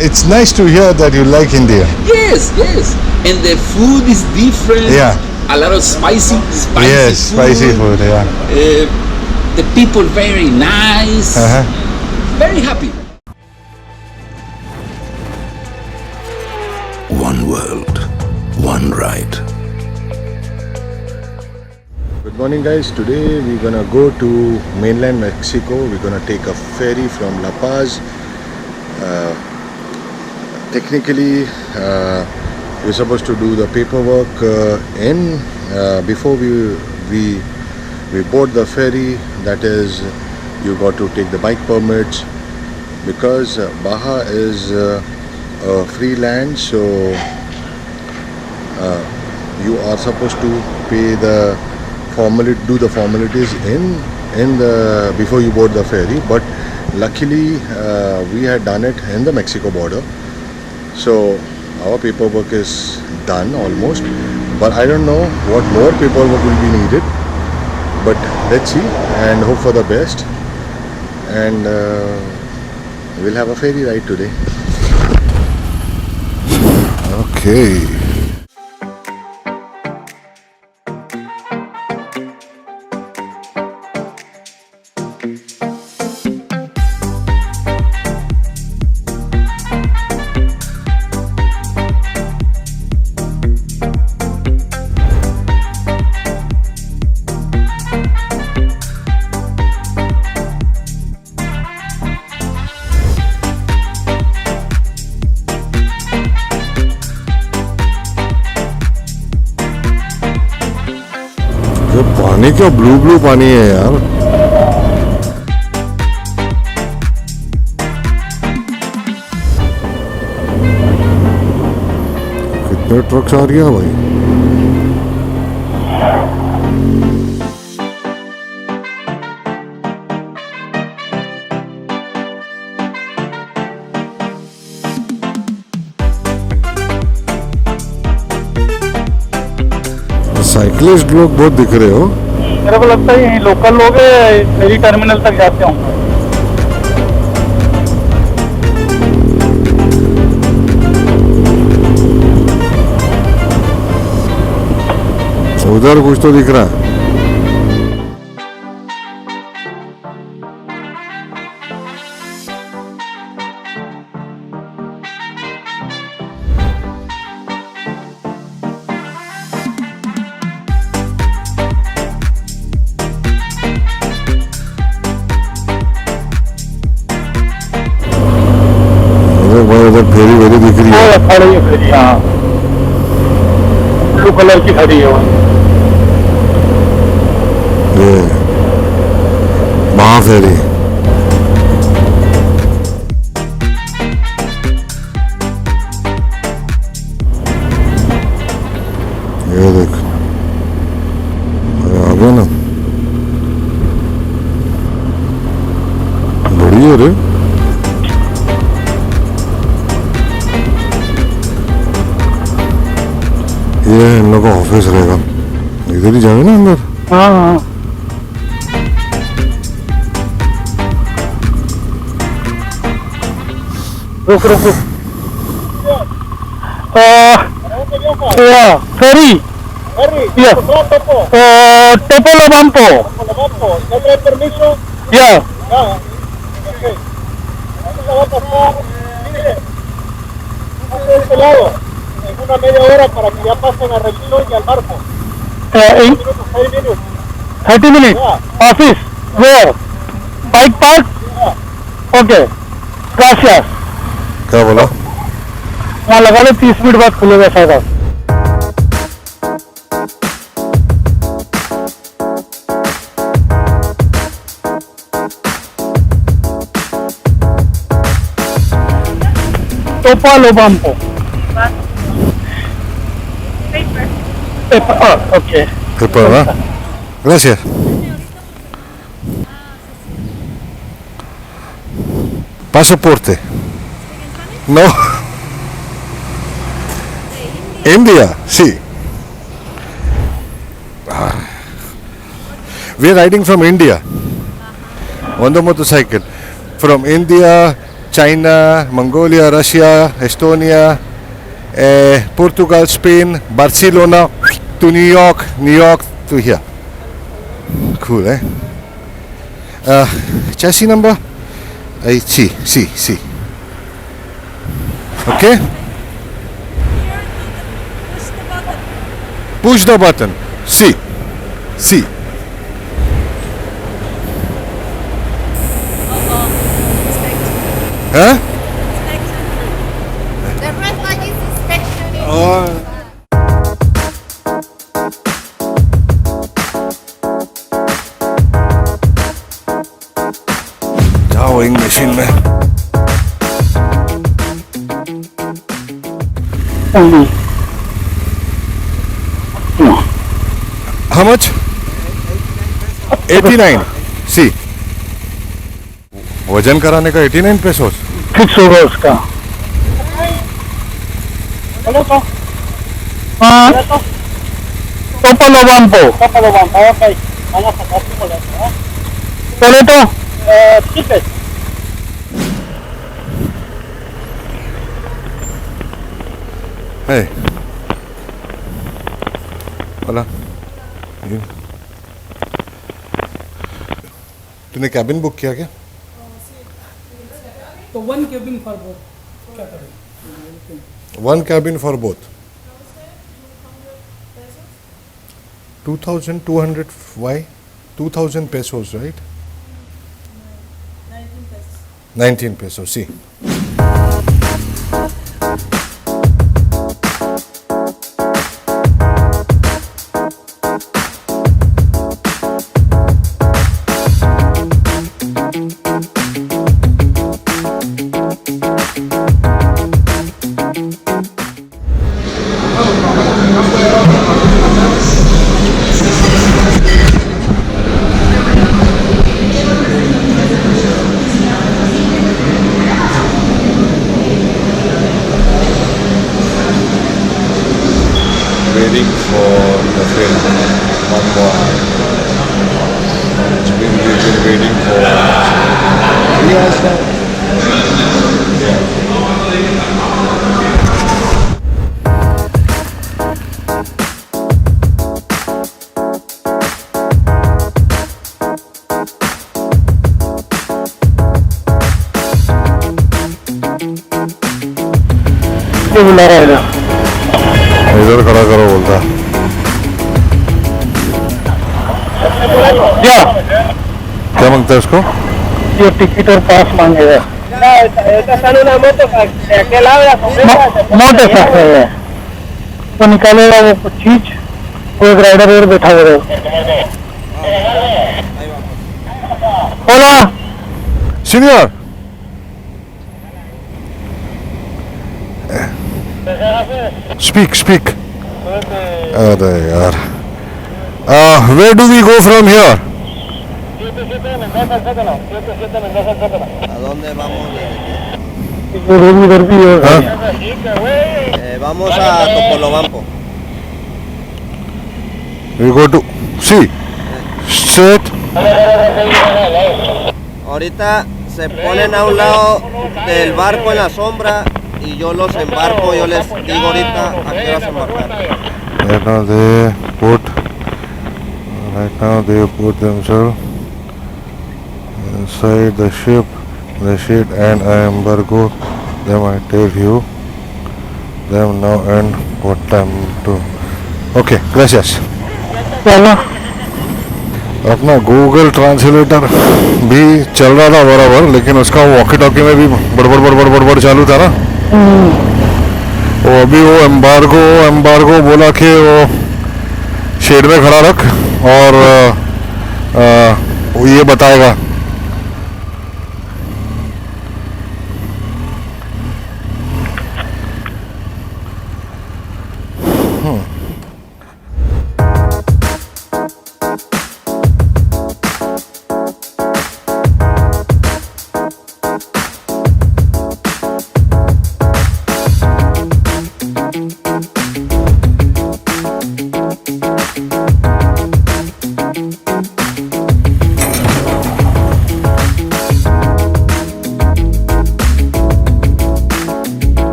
It's nice to hear that you like India. Yes, yes. And the food is different. Yeah. A lot of spicy Yes, food. spicy food, yeah. The people very nice. Uh-huh. Very happy. One world, one ride. Good morning guys, today we're gonna go to mainland Mexico. We're gonna take a ferry from La Paz. Technically we're supposed to do the paperwork before we board the ferry. That is, you got to take the bike permits, because Baja is a free land, so you are supposed to pay do the formalities in the before you board the ferry. But luckily we had done it in the Mexico border, so our paperwork is done almost, but I don't know what more paperwork will be needed. But let's see and hope for the best, and we'll have a ferry ride today. Okay. ये पानी क्या blue पानी है यार. कितने trucks आ रही है भाई. साइकिलिस्ट लोग बहुत दिख रहे हो. मेरे को लगता है यही लोकल लोग हैं, मेरी टर्मिनल तक जाते होंगे. उधर कुछ तो दिख रहा है. फेरी वेरी दिख रही है. खड़ी है फेरी, हाँ, ब्लू कलर की खड़ी है वो. ये महाफेरी. ये देख, आ गया ना. बड़ी है रे. ये इन लोगों का ऑफिस रहेगा. इधर ही जाए ना अंदर. हाँ हाँ. रुक रुक रुक. फेरी. Ya. Topo lo Bampo. ¿No trae permiso? Ya. Ok. Va a pasar. Mire. De este lado. En una media hora para que ya pasen a Retiro y al barco. 6 minutos. 30 minutes. Yeah. Office. Where? Bike park? Yeah. Okay. Gracias. क्या बोला? वहाँ लगा ले 30 minute बाद खुलेगा शायद. Topo lo Bampo. Paper. Oh, okay. Paper, ¿verdad? Gracias. Pasaporte. No. India, sí. We are riding from India on the motorcycle. From India China, Mongolia, Russia, Estonia, Portugal, Spain, Barcelona to New York to here. Cool, eh? Chassis number? C. Okay? Push the button. C. Huh? The red light is inspection. जाओ machine में. How much? 89. See. वजन कराने का 89 pesos. Fix होगा उसका. Topolo Bampo. Ok. Vamos a sacar tu boleto. ¿Boleto? Ticket. Hey. Hola. तूने cabin book किया क्या? तो वन केबिन फॉर बोथ क्या करें? One cabin for both. 2,200. Why? 2,000 pesos, right? 19 pesos. See. Waiting for the train. One more. We've been waiting for 3 hours now. Yeah. ये बुला रहा है. इधर खड़ा करो बोलता. क्या मांगता है इसको? ये टिकट और पास मांगेगा. मोटे साथ है. तो निकालेगा वो कुछ चीज. वो एक राइडर और बैठा हुआ है. बोला. सीनियर. Speak. अरे यार. Where do we go from here? ¿A dónde vamos? इधर भी है. Vamos a Topolobampo. We go to straight. Ahorita se ponen a un lado del barco en la sombra y yo los embarco. Yo les digo ahorita a qué hora se embarcar. Right now they put themselves inside the ship, and I embargo them. I tell you them now and what time to. Okay, gracias. चलो. अपना Google translator भी चल रहा था बराबर, लेकिन उसका walkie talkie में भी बड़बड़ चालू था ना. वो अभी वो एम्बार्गो बोला कि वो शेड में खड़ा रख और वो ये बताएगा.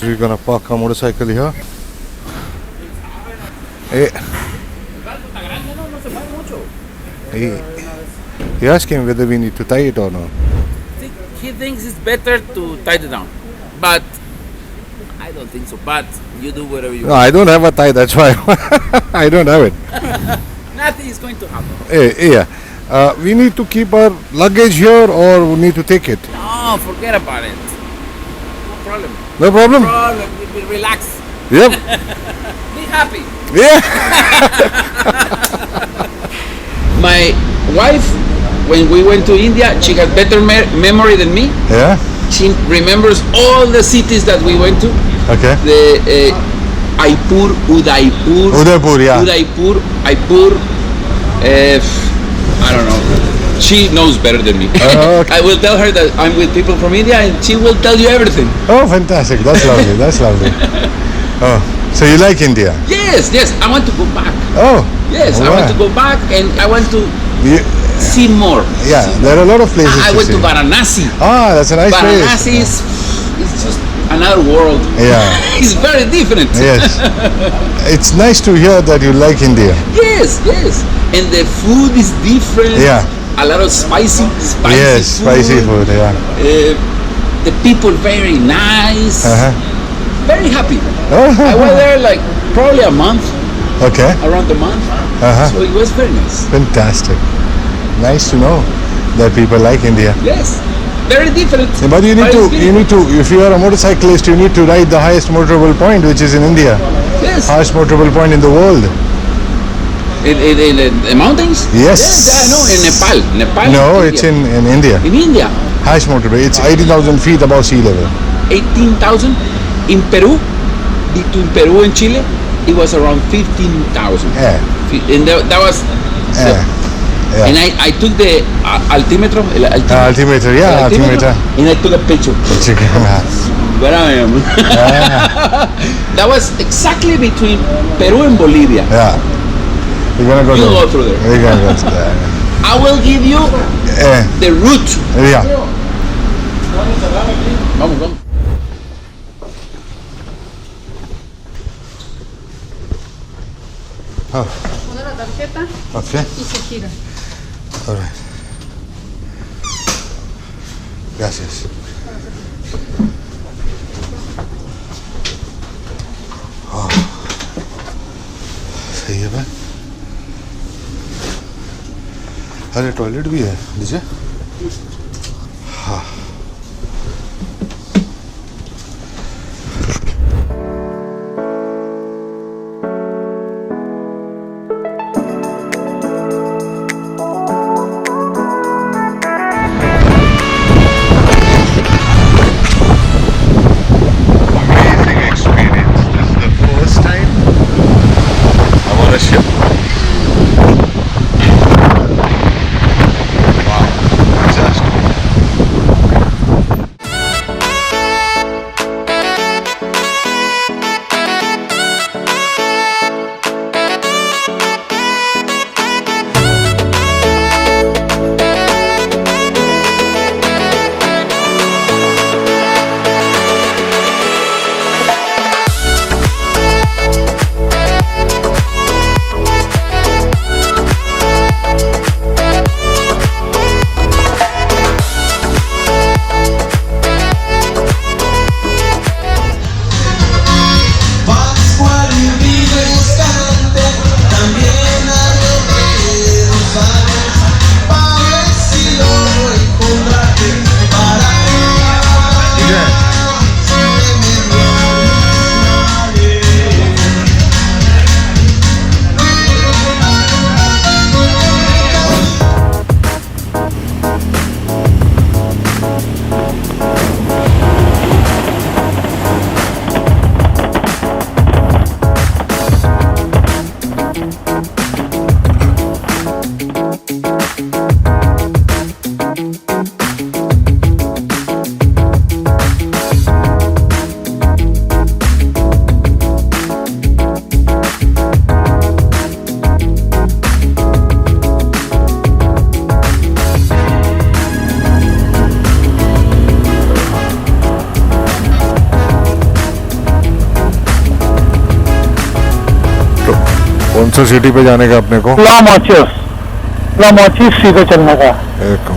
we're gonna park our motorcycle here. Hey. He asked him whether we need to tie it or not. He thinks it's better to tie it down, but I don't think so. But you do whatever you No, want. I don't have a tie, that's why. I don't have it. Nothing is going to happen. Yeah. We need to keep our luggage here or we need to take it? No, forget about it. No problem. No problem? Relax. Yep. Be happy. Yeah. My wife, when we went to India, she had better memory than me. Yeah. She remembers all the cities that we went to. Okay. The Udaipur, Udaipur, yeah. Aipur. I don't know. She knows better than me. Okay. I will tell her that I'm with people from India, and she will tell you everything. Oh, fantastic. That's lovely. That's lovely. Oh, so you like India? Yes. I want to go back. Oh. Yes, I want to go back, and I want to You, see more. yeah, there are a lot of places I to went see. to Varanasi. Ah, that's a nice Varanasi place. is just another world. Yeah. It's very different. Yes. It's nice to hear that you like India. Yes. And the food is different. Yeah. A lot of spicy Yes, spicy food, yeah. The people very nice. Uh-huh. Very happy. Oh, I was there like probably a month, okay. around a month. Uh-huh. So it was very nice. Fantastic. Nice to know that people like India. Yes. Very different. Yeah, but you need to, if you are a motorcyclist, you need to ride the highest motorable point, which is in India. Yes. Highest motorable point in the world. In the mountains? Yes. Yes, I know. In Nepal. No, India. it's in India. In India. Highest motorway. It's 80,000 feet above sea level. 18,000. In Peru, between Peru and Chile, it was around 15,000. Yeah. And that was. Yeah. And I took the altimetro. Altimeter, yeah, altimeter. And I took a picture. Chicken. Where I am. That was exactly between Peru and Bolivia. Yeah. We're gonna go You there. go through there. We're gonna go through there. I will give you the route. Yeah. Vamos. Pone la tarjeta Okay. y se gira. All right. Gracias. Oh. सही है भाई. अरे toilet भी है नीचे. हाँ. कौन सा सिटी पे जाने का अपने को? ला मोचिस सीधे चलने का। एक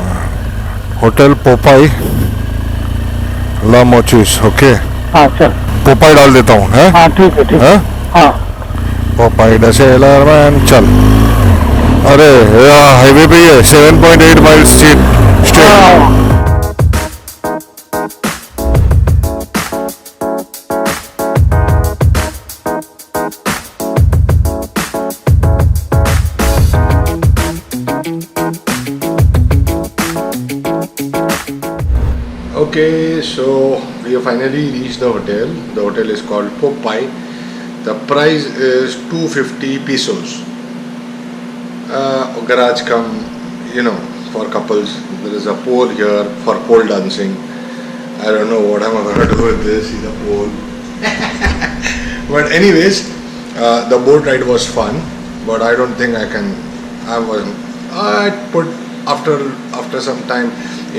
होटल पोपाई ला मोचिस। ओके, हाँ चल। पोपाई डाल देता हूँ है। हाँ ठीक है ठीक है। हाँ पोपाई डसेलर मैन चल। अरे हाईवे पे ही है 7.8 माइल स्ट्रेट। हाँ। Okay, so we have finally reached the hotel. The hotel is called Popeye. The price is 250 pesos. Garage come, for couples. There is a pole here for pole dancing. I don't know what am I going to do with this. See the pole. But anyways, the boat ride was fun. But I don't think I can. I put after some time. I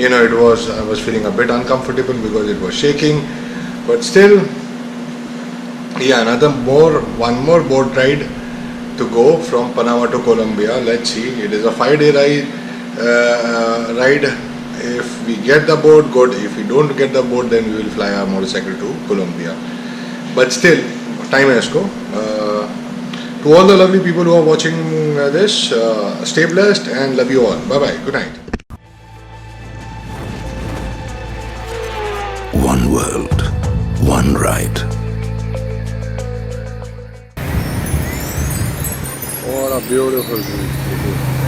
was feeling a bit uncomfortable because it was shaking, but still, yeah, one more boat ride to go from Panama to Colombia. Let's see, it is a 5-day ride. If we get the boat, good. If we don't get the boat, then we will fly our motorcycle to Colombia. But still, time has go. To all the lovely people who are watching this, stay blessed and love you all. Bye bye. Good night. One world, one ride. What a beautiful view.